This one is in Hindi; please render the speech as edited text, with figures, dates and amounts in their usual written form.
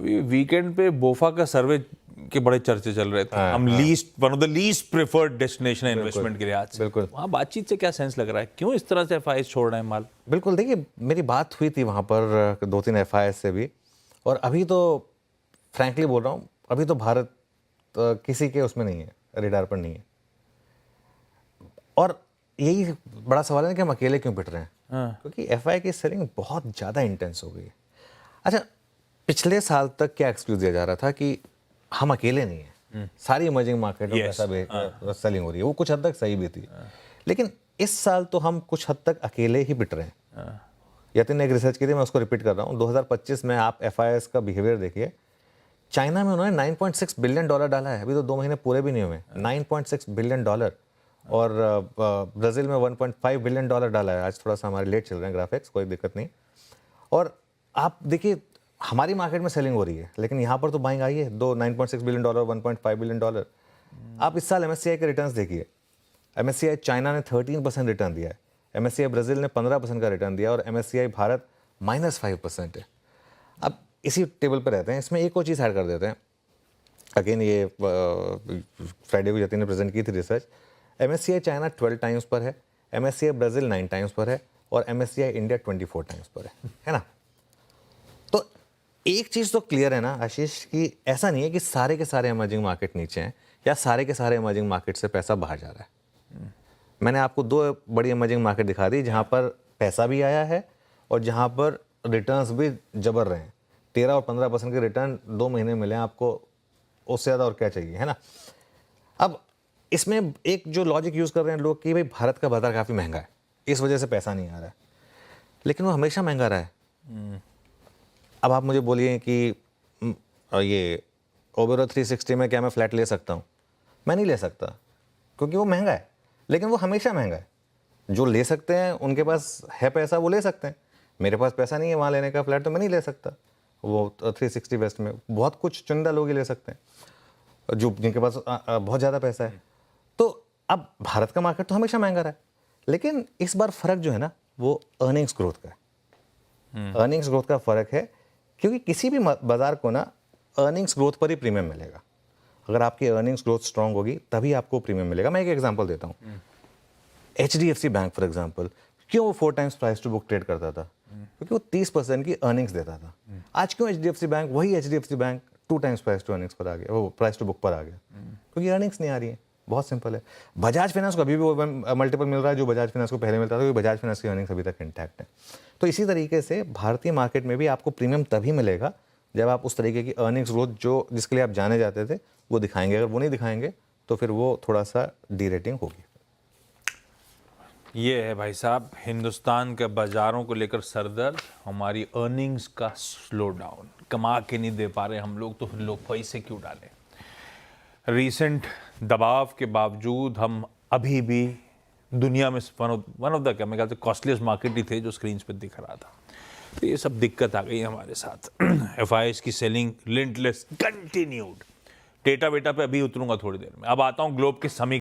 अभी वीकेंड पे बोफा का सर्वे के बड़े चर्चे चल रहे थे। हम one of the least preferred destination है इन्वेस्टमेंट के लिहाज से। बिल्कुल। वहाँ बातचीत से क्या सेंस लग रहा है, क्यों इस तरह से एफआईएस छोड़ रहे हैं माल? बिल्कुल, देखिए मेरी बात हुई थी वहाँ पर 2-3 एफआईएस से भी, और अभी तो फ्रैंकली बोल रहा हूँ, अभी तो भारत किसी के उसमें नहीं है, रेडार पर नहीं है। और यही बड़ा सवाल है कि हम अकेले क्यों पिट रहे हैं। क्योंकि एफआई की सेलिंग बहुत ज़्यादा इंटेंस हो गई है। अच्छा, पिछले साल तक क्या एक्सक्यूज दिया जा रहा था कि हम अकेले नहीं हैं, सारी इमर्जिंग मार्केट में ऐसा सेलिंग हो रही है, वो कुछ हद तक सही भी थी। लेकिन इस साल तो हम कुछ हद तक अकेले ही पिट रहे हैं। यतिन ने एक रिसर्च की थी, मैं उसको रिपीट कर रहा हूँ। 2025 में आप एफआईएस का बिहेवियर देखिए। चाइना में उन्होंने $9.6 बिलियन डाला है, अभी तो 2 महीने पूरे भी नहीं हुए। $9.6 बिलियन, और ब्राज़ील में $1.5 बिलियन डाला है। आज थोड़ा सा हमारे लेट चल रहे हैं ग्राफिक्स, कोई दिक्कत नहीं। और आप देखिए हमारी मार्केट में सेलिंग हो रही है, लेकिन यहाँ पर तो बाइंग आई है। 9.6 बिलियन डॉलर, $1.5 बिलियन। आप इस साल एमएससीआई के रिटर्न्स देखिए। एमएससीआई चाइना ने 13% रिटर्न दिया है, एमएससीआई ब्राज़ील ने 15% का रिटर्न दिया, और एमएससीआई भारत -5% है। अब इसी टेबल पर रहते हैं, इसमें एक और चीज़ ऐड कर देते हैं। अगेन ये फ्राइडे को जतिन ने प्रेजेंट की थी रिसर्च। एमएससीआई चाइना 12 टाइम्स पर है, एमएससीआई ब्राज़ील 9 टाइम्स पर है, और एमएससीआई इंडिया 24 टाइम्स पर है ना। तो एक चीज़ तो क्लियर है ना आशीष, कि ऐसा नहीं है कि सारे के सारे इमर्जिंग मार्केट नीचे हैं, या सारे के सारे इमर्जिंग मार्केट से पैसा बाहर जा रहा है। मैंने आपको 2 बड़ी इमर्जिंग मार्केट दिखा दी जहाँ पर पैसा भी आया है और जहाँ पर रिटर्न्स भी जबर रहे हैं। 13 और 15% के रिटर्न 2 महीने मिले हैं आपको, उससे ज़्यादा और क्या चाहिए, है ना। अब इसमें एक जो लॉजिक यूज़ कर रहे हैं लोग कि भाई भारत का बाजार काफ़ी महंगा है, इस वजह से पैसा नहीं आ रहा है, लेकिन वो हमेशा महंगा रहा है। अब आप मुझे बोलिए कि ये ओबेरो 360 में क्या मैं फ्लैट ले सकता हूँ? मैं नहीं ले सकता, क्योंकि वो महंगा है, लेकिन वो हमेशा महंगा है। जो ले सकते हैं उनके पास है पैसा, वो ले सकते हैं। मेरे पास पैसा नहीं है वहाँ लेने का फ्लैट, तो मैं नहीं ले सकता। वो 360 वेस्ट में बहुत कुछ चुनिंदा लोग ही ले सकते हैं, जो जिनके पास बहुत ज़्यादा पैसा है। तो अब भारत का मार्केट तो हमेशा महंगा रहा है, लेकिन इस बार फ़र्क जो है ना वो अर्निंग्स ग्रोथ का है। अर्निंग्स ग्रोथ का फ़र्क है, क्योंकि किसी भी बाजार को ना अर्निंग्स ग्रोथ पर ही प्रीमियम मिलेगा। अगर आपकी अर्निंग्स ग्रोथ स्ट्रांग होगी तभी आपको प्रीमियम मिलेगा। मैं एक एग्जांपल देता हूँ। HDFC बैंक फॉर एग्जांपल, क्यों वो 4 times price to book trade करता था? क्योंकि वो 30% की अर्निंग्स देता था। आज क्यों HDFC बैंक, वही HDFC bank 2 times price to earnings पर आ गया, वो प्राइस टू बुक पर आ गया? क्योंकि अर्निंग्स नहीं आ रही है। बहुत सिंपल है। बजाज फाइनेंस को अभी भी वो मल्टीपल मिल रहा है जो बजाज फाइनेंस को पहले मिलता था, क्योंकि बजाज फाइनेंस की अर्निंग्स अभी तक इंटैक्ट है। तो इसी तरीके से भारतीय मार्केट में भी आपको प्रीमियम तभी मिलेगा जब आप उस तरीके की अर्निंग्स ग्रोथ जो जिसके लिए आप जाने जाते थे वो दिखाएंगे। अगर वो नहीं दिखाएंगे तो फिर वो थोड़ा सा डीरेटिंग होगी। ये है भाई साहब हिंदुस्तान के बाजारों को लेकर सरदर्द, हमारी अर्निंग्स का स्लो डाउन। कमा के नहीं दे पा रहे हम लोग, तो फिर लोग पैसे क्यों डालें? रीसेंट दबाव के बावजूद हम अभी भी दुनिया में वन ऑफ द क्या मेरे ख्याल से कॉस्टलीस्ट मार्केट ही थे जो स्क्रीन पर दिख रहा था। तो ये सब दिक्कत आ गई हमारे साथ। एफआईएस की सेलिंग लिंटलेस कंटिन्यूड। डेटा बेटा पे अभी उतरूंगा थोड़ी देर में। अब आता हूँ ग्लोब के समीकरण